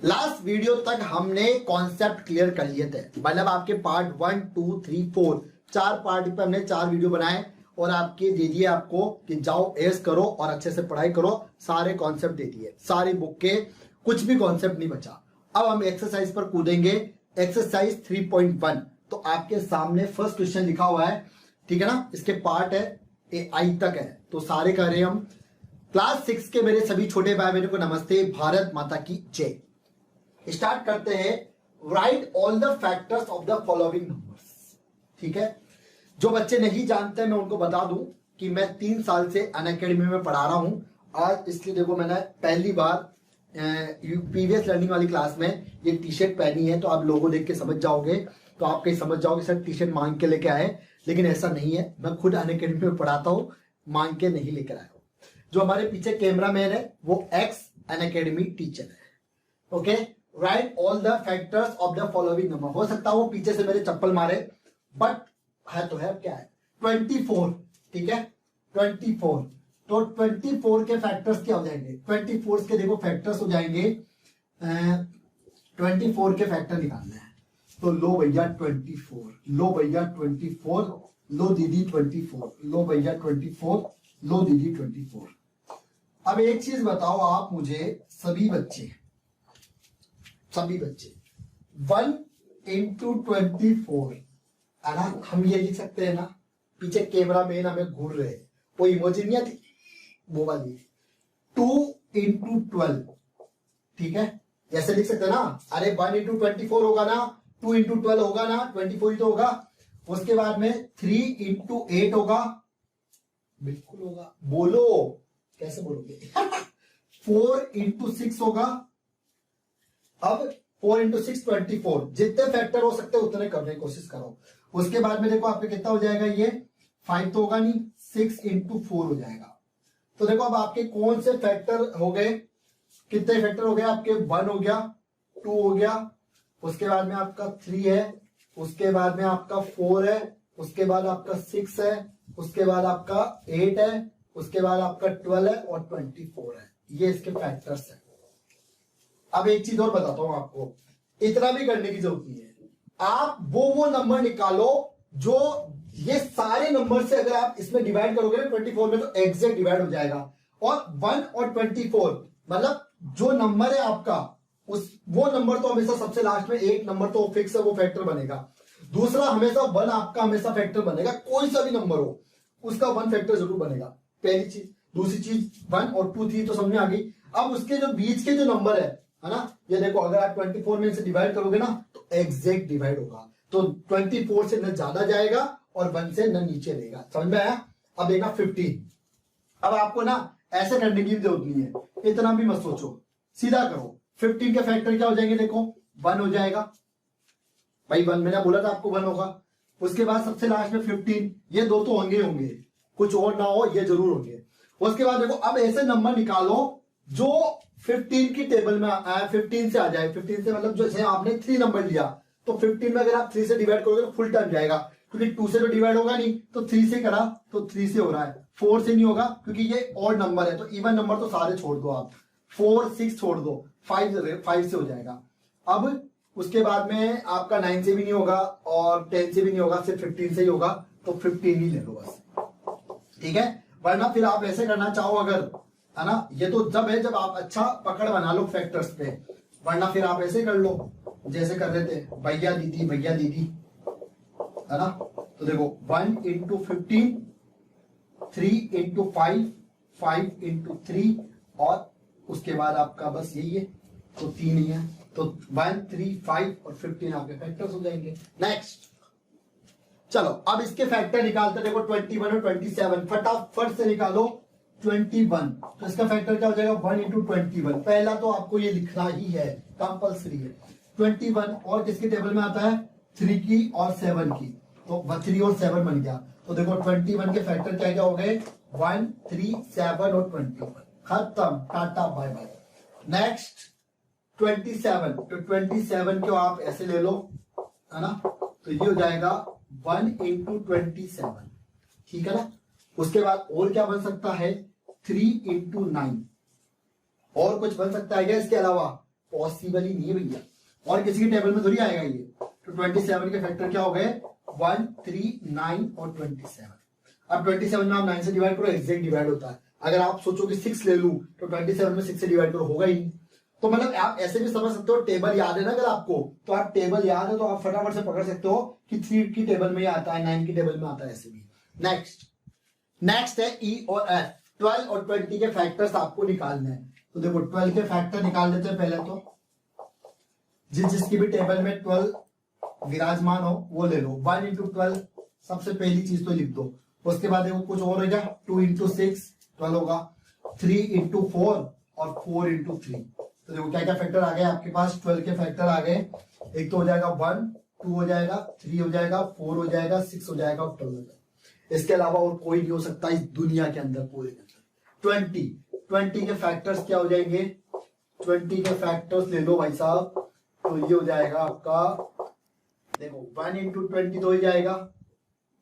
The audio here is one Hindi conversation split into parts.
लास्ट वीडियो तक हमने कॉन्सेप्ट क्लियर कर लिए थे, मतलब आपके पार्ट 1, 2, 3, 4 चार पार्ट पे हमने 4 वीडियो बनाए और आपके दे दिए आपको कि जाओ एस करो और अच्छे से पढ़ाई करो, सारे कॉन्सेप्ट दे दिए, सारी बुक के कुछ भी कॉन्सेप्ट नहीं बचा। अब हम एक्सरसाइज पर कूदेंगे, एक्सरसाइज 3.1। तो आपके सामने फर्स्ट क्वेश्चन लिखा हुआ है, ठीक है ना, इसके पार्ट है ए आई तक है, तो सारे कर रहे हैं हम। क्लास 6 के मेरे सभी छोटे भाई बहनों को नमस्ते, भारत माता की जय। स्टार्ट करते हैं। Right all the factors of the following numbers. ठीक है, जो बच्चे नहीं जानते मैं उनको बता दूं कि मैं 3 साल से अनअकैडमी में पढ़ा रहा हूं। आज इसलिए देखो मैंने पहली बार पीवीएस लर्निंग वाली क्लास में ये टी शर्ट पहनी है, तो आप लोगो देख के समझ जाओगे, तो आप कहीं समझ जाओगे सर टी शर्ट मांग के लेके आए, लेकिन ऐसा नहीं है, मैं खुद अनअकैडमी में पढ़ाता हूं, मांग के नहीं लेकर आया हूं। जो हमारे पीछे कैमरा मैन है वो एक्स अनअकैडमी टीचर है। Okay, right all the factors of the following number. हो सकता है वो पीछे से मेरे चप्पल मारे, बट है तो है, क्या है 24। ठीक है 24, तो 24 के फैक्टर्स क्या हो जाएंगे, 24 के देखो फैक्टर्स हो जाएंगे, 24 के फैक्टर निकालने हैं। तो लो भैया 24, लो भैया 24, लो दीदी 24, लो भैया 24, लो दीदी 24। अब एक चीज बताओ आप मुझे, सभी बच्चे 1 into 24 है ना, हम ये लिख सकते हैं ना, पीछे कैमरा मैन हमें घूर रहे, वो इमोजी नहीं आती वो वाली, 2 into 12। ठीक है, ऐसे लिख सकते हैं ना, अरे 1 into 24 होगा ना, 2 into 12 होगा ना, 24 ही तो होगा। उसके बाद में 3 into 8 होगा, बिल्कुल होगा, बोलो कैसे बोलोगे 4 into 6 होगा। अब 4 into 6 24, जितने फैक्टर हो सकते हैं उतने करने की कोशिश करो। उसके बाद में देखो आपके कितना हो जाएगा, ये 5 तो होगा नहीं, 6 into 4 हो जाएगा। तो देखो अब आपके कौन से फैक्टर हो गए, कितने फैक्टर हो गए आपके, 1 हो गया, 2 हो गया, उसके बाद में आपका 3 है, उसके बाद में आपका 4 है, उसके बाद आपका 6 है, उसके बाद आपका 8 है, उसके बाद आपका 12 है और 24 है। ये इसके फैक्टर्स है। अब एक चीज और बताता हूं आपको, इतना भी करने की जरूरत नहीं है, आप वो नंबर निकालो जो ये सारे नंबर से अगर आप इसमें डिवाइड करोगे ना 24 में, तो एग्जैक्ट डिवाइड हो जाएगा। और 1 और 24 मतलब जो नंबर है आपका, उस वो नंबर तो हमेशा सबसे लास्ट में, एक नंबर तो फिक्स है, वो फैक्टर बनेगा। दूसरा हमेशा 1 आपका हमेशा फैक्टर बनेगा, कोई सा भी नंबर हो उसका 1 फैक्टर जरूर बनेगा, पहली चीज। दूसरी चीज 1 और 2, 3 तो समझ में आ गई। अब उसके जो बीच के जो नंबर है ना, ये देखो अगर आप 24 में से डिवाइड करोगे ना तो एग्जैक्ट डिवाइड होगा, तो 24 से न ज्यादा जाएगा और 1 से न नीचे रहेगा। समझ में आया? अब देखना 15। अब आपको ना ऐसे करने की जरूरत नहीं है, इतना भी मत सोचो, सीधा करो। 15 के फैक्टर क्या हो जाएंगे, देखो 1 हो जाएगा भाई, 1 मैंने बोला था आपको 1 होगा। उसके बाद सबसे लास्ट में 15, ये दो तो होंगे, कुछ और ना हो ये जरूर होंगे। उसके बाद देखो अब ऐसे नंबर निकालो जो 15 की टेबल में 15 से आ जाए, 15 से मतलब जैसे आपने 3 नंबर लिया, तो 15 में अगर आप 3 से डिवाइड करोगे तो फुल टाइम जाएगा, क्योंकि 2 से तो डिवाइड होगा नहीं, तो 3 से करा तो 3 से हो रहा है, 4 से नहीं होगा क्योंकि ये ऑड नंबर है, तो इवन नंबर तो सारे छोड़ दो आप, 4, 6 छोड़ दो, 5 से हो जाएगा। अब उसके बाद में आपका 9 से भी नहीं होगा और 10 से भी नहीं होगा, सिर्फ 15 से ही होगा, तो 15 ही ले लो बस। ठीक है, वरना फिर आप ऐसे करना चाहो अगर, है ना, ये तो जब है जब आप अच्छा पकड़ बना लो फैक्टर्स पे, वरना फिर आप ऐसे कर लो जैसे कर रहे थे, भैया दीदी, है ना। तो देखो 1 into 15, 3 into 5, 5 into 3 और उसके बाद आपका बस यही है, तो 3 ही है, तो 1, 3, 5 और 15 आपके फैक्टर्स हो जाएंगे। नेक्स्ट चलो अब इसके फैक्टर निकालते, देखो 21 और 27 फटाफट से निकालो। 21, तो इसका फैक्टर क्या हो जाएगा, 1 into 21। पहला तो आपको ये लिखना ही है, कंपल्सरी है। 21 और किसके टेबल में आता है, 3 की और 7 की, तो 3 और 7 बन गया। तो देखो 21 के फैक्टर क्या क्या हो गए, 1, 3, 7 और 21, खत्म, टाटा बाय बाय। नेक्स्ट 27, तो 27 को आप ऐसे ले लो, है ना, तो ये हो जाएगा 1 into 27। ठीक है ना। उसके बाद और क्या बन सकता है, 3 into 9, और कुछ बन सकता है क्या इसके अलावा, पॉसिबल ही नहीं है भैया, और किसी के टेबल में थोड़ी आएगा ये। तो 27 के फैक्टर क्या हो गए 1, 3, 9 और 27। अब 27 में आप 9 से डिवाइड करो, एग्जैक्ट डिवाइड होता है। अगर आप सोचो कि 6 ले लूं तो 27 में 6 से डिवाइड करो, होगा ही नहीं। तो मतलब आप ऐसे भी समझ सकते हो, टेबल याद है ना अगर आपको, तो आप टेबल याद है तो आप फटाफट से पकड़ सकते हो कि 3 की टेबल में आता है, 9 की टेबल में आता है, ऐसे भी। नेक्स्ट है ई और एफ। 12 और 20 के फैक्टर्स आपको निकालने हैं। तो देखो 12 के फैक्टर निकाल देते हैं पहले तो। जिसकी भी टेबल में 12 विराजमान हो वो ले लो। 1 इंटू 12 सबसे पहली चीज तो लिख दो। उसके बाद देखो कुछ और होगा, 2 इंटू 6 12 होगा, 3 इंटू 4 और 4 इंटू 3। तो देखो क्या क्या फैक्टर आ गए आपके पास, 12 के फैक्टर आ गए। एक तो हो जाएगा 1, 2 हो जाएगा, 3 हो जाएगा, 4 हो जाएगा, 6 हो जाएगा और 12 हो जाएगा। इसके अलावा और कोई नहीं हो सकता इस दुनिया के अंदर, पूरे के अंदर। 20 के फैक्टर्स क्या हो जाएंगे, 20 के फैक्टर्स ले लो भाई साहब। तो ये हो जाएगा आपका, देखो 1 इंटू 20 तो हो जाएगा,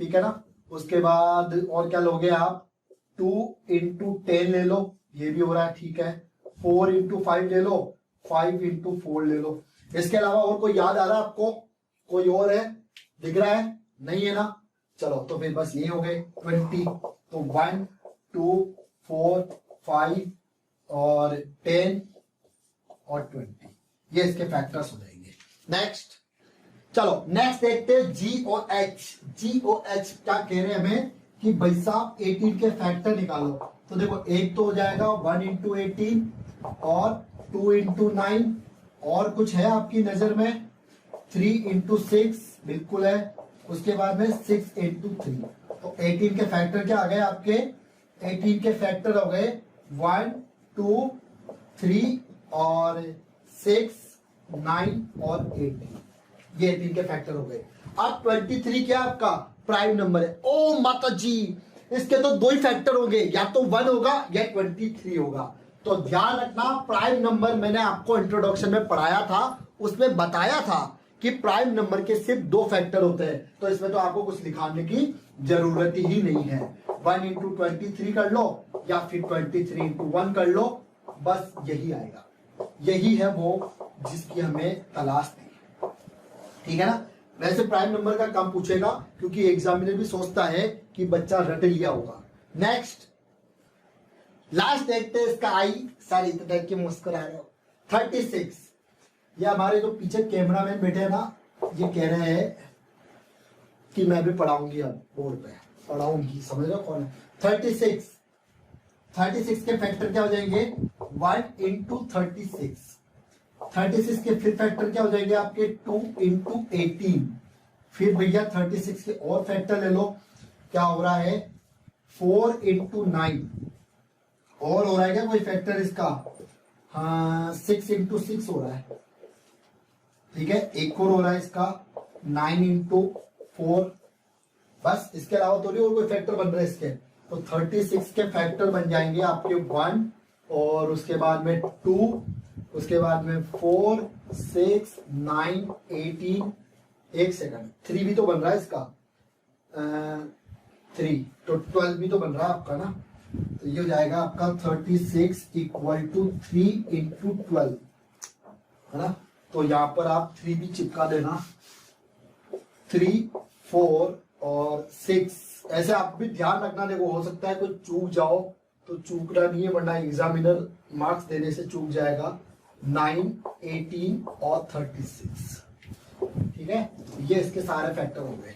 ठीक है ना। उसके बाद और क्या लोगे आप, 2 इंटू 10 ले लो, ये भी हो रहा है, ठीक है। 4 इंटू 5 ले लो, 5 इंटू 4 ले लो। इसके अलावा और कोई याद आ रहा है आपको, कोई और है, दिख रहा है, नहीं है ना। चलो तो फिर बस ये हो गए 20। तो 1, 2, 4, 5 और 10 और 20, ये इसके फैक्टर्स हो जाएंगे। नेक्स्ट देखते हैं जी और एच क्या कह रहे हैं हमें कि भाई साहब 18 के फैक्टर निकालो। तो देखो एक तो हो जाएगा 1 इंटू 18 और 2 इंटू 9 और कुछ है आपकी नजर में, 3 इंटू 6 बिल्कुल है। उसके बाद में 6 इंटू 3। तो 18 के फैक्टर क्या आ गए आपके, 18 के फैक्टर हो गए 1, 2, 3 और 6, 9 और 18। ये 18 के फैक्टर हो गए। अब 23 क्या आपका प्राइम नंबर है। ओ माता जी, इसके तो दो ही फैक्टर होंगे, या तो 1 होगा या 23 होगा। तो ध्यान रखना, प्राइम नंबर मैंने आपको इंट्रोडक्शन में पढ़ाया था, उसमें बताया था कि प्राइम नंबर के सिर्फ 2 फैक्टर होते हैं। तो इसमें तो आपको कुछ लिखाने की जरूरत ही नहीं है। 1 इंटू 23 कर लो या फिर 23 इंटू 1 कर लो, बस यही आएगा। यही है वो जिसकी हमें तलाश थी, ठीक है ना। वैसे प्राइम नंबर का कम पूछेगा क्योंकि एग्जामिनर भी सोचता है कि बच्चा रट लिया होगा। नेक्स्ट लास्ट देखते हैं इसका आई, सारी इतना की मुस्कुरा रहे हो। 36, ये हमारे जो पीछे कैमरामैन बैठे हैं ना, ये कह रहे हैं कि मैं भी पढ़ाऊंगी, अब बोर्ड पे पढ़ाऊंगी, समझ लो कौन है। 36 के फैक्टर क्या हो जाएंगे, 1 इंटू 36। 36 के फिर फैक्टर क्या हो जाएंगे आपके, 2 इंटू 18। फिर भैया 36 के और फैक्टर ले लो, क्या हो रहा है 4 इंटू 9। और हो रहा है क्या कोई फैक्टर इसका, हाँ 6 इंटू 6 हो रहा है, ठीक है। एक और हो रहा है इसका 9 इंटू 4। बस इसके अलावा तो नहीं और कोई फैक्टर बन रहा है इसके। तो 36 के फैक्टर बन जाएंगे आपके 1 और उसके बाद में 2, उसके बाद में 4, 6, 9, 18। एक सेकंड, 3 भी तो बन रहा है इसका, 3 तो 12 भी तो बन रहा है आपका ना। तो ये हो जाएगा आपका 36 इक्वल टू 3 इंटू 12, है ना। तो यहां पर आप 3 भी चिपका देना, 3, 4 और 6। ऐसे आप भी ध्यान रखना, देखो हो सकता है कोई चूक जाओ तो चूकना नहीं है, वरना एग्जामिनर मार्क्स देने से चूक जाएगा। 9, 18 और 36, ठीक है। ये इसके सारे फैक्टर हो गए।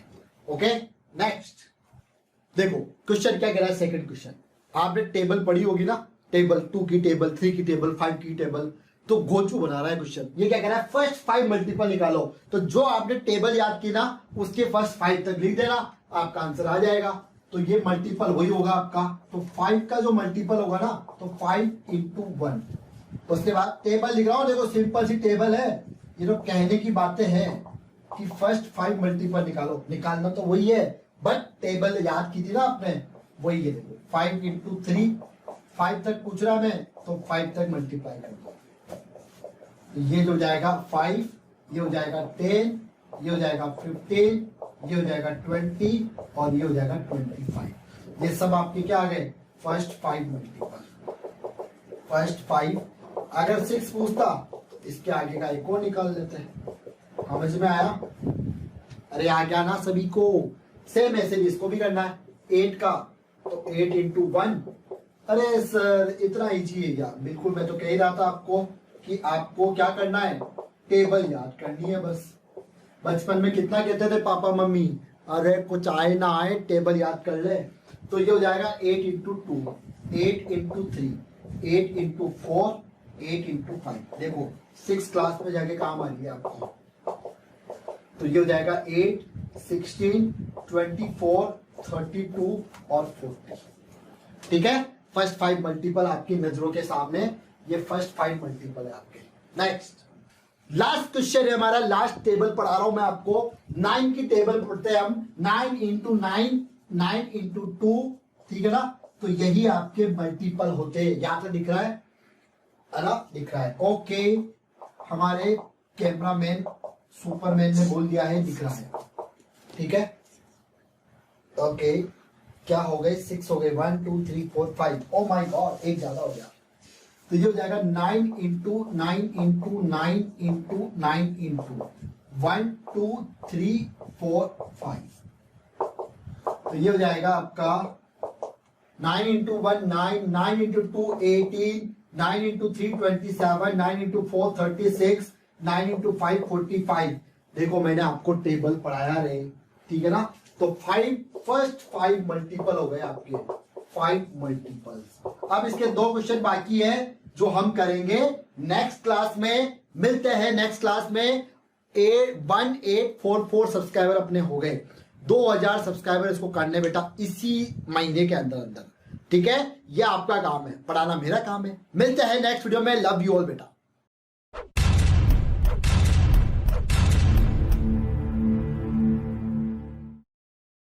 ओके नेक्स्ट देखो क्वेश्चन क्या कह रहा है। सेकंड क्वेश्चन, आपने टेबल पढ़ी होगी ना, टेबल 2 की टेबल, 3 की टेबल, 5 की टेबल। तो गोचू बना रहा है क्वेश्चन। ये क्या कह रहा है, फर्स्ट 5 मल्टीपल निकालो। तो जो आपने टेबल याद की ना, उसके फर्स्ट 5 तक लिख देना, आपका आंसर आ जाएगा। तो ये मल्टीपल वही होगा आपका। तो 5 का जो मल्टीपल होगा ना, तो 5 इंटू 1। उसके बाद टेबल लिख रहा हूं, देखो सिंपल सी टेबल है। ये तो कहने की बातें हैं कि फर्स्ट 5 मल्टीपल निकालो, निकालना तो वही है, बट टेबल याद की थी ना आपने, वही है। देखो 5 इंटू 3, 5 तक पूछ रहा मैं, तो 5 तक मल्टीप्लाई कर दो। तो ये जो जाएगा 5, ये हो जाएगा 10, ये हो जाएगा 15, ये हो जाएगा 20 और ये हो जाएगा 25। ये सब आपके क्या आ गए, फर्स्ट 5 मल्टीपल। फर्स्ट 5। अगर 6 पूछता तो इसके आगे का एक और निकाल लेते हैं। समझ में आया? अरे आ गया ना सभी को? सेम ऐसे भी इसको भी करना है 8 का, तो 8 इंटू 1। अरे सर इतना इजी है क्या? बिल्कुल, मैं तो कह ही रहा था आपको कि आपको क्या करना है, टेबल याद करनी है बस। बचपन में कितना कहते थे पापा मम्मी, अरे कुछ आए ना आए टेबल याद कर ले। तो ये हो जाएगा 8 इंटू 2, 8 इंटू 3, 8 इंटू 4, 8 इंटू 5। देखो 6 क्लास में जाके काम आ रही है आपको। तो ये हो जाएगा 8, 16, 24, 32 और 40। ठीक है, फर्स्ट 5 मल्टीपल आपकी नजरों के सामने, ये फर्स्ट 5 मल्टीपल है आपके। नेक्स्ट लास्ट क्वेश्चन है हमारा, लास्ट टेबल पढ़ा रहा हूं मैं आपको। 9 की टेबल पढ़ते हैं हम। 9 इंटू 9, 9 इंटू 2, ठीक है ना? तो यही आपके मल्टीपल होते हैं। यहां से दिख रहा है ना? दिख रहा है। ओके, हमारे कैमरामैन सुपरमैन ने बोल दिया है दिख रहा है। ठीक है, ओके, क्या हो गए? 6 हो गए। 1 2 3 4 5। ओ माय गॉड, एक ज्यादा हो गया। तो ये हो जाएगा 9 इंटू 9 इंटू 9 इंटू 9 इंटू 1 2 3 4 5। तो ये हो जाएगा आपका 9 into 1 9, 9 into 2 18, 9 into 3 27, 9 into 4 36, 9 into 5 45। देखो मैंने आपको टेबल पढ़ाया रे, ठीक है ना? तो 5 फर्स्ट 5 मल्टीपल हो गए आपके, 5 मल्टीपल्स। अब इसके 2 क्वेश्चन बाकी है जो हम करेंगे नेक्स्ट क्लास में। मिलते हैं नेक्स्ट क्लास में। 1844 सब्सक्राइबर अपने हो गए। 2000 सब्सक्राइबर इसको करने बेटा इसी महीने के अंदर अंदर। ठीक है, ये आपका काम है, पढ़ाना मेरा काम है। मिलते हैं नेक्स्ट वीडियो में। लव यू ऑल बेटा।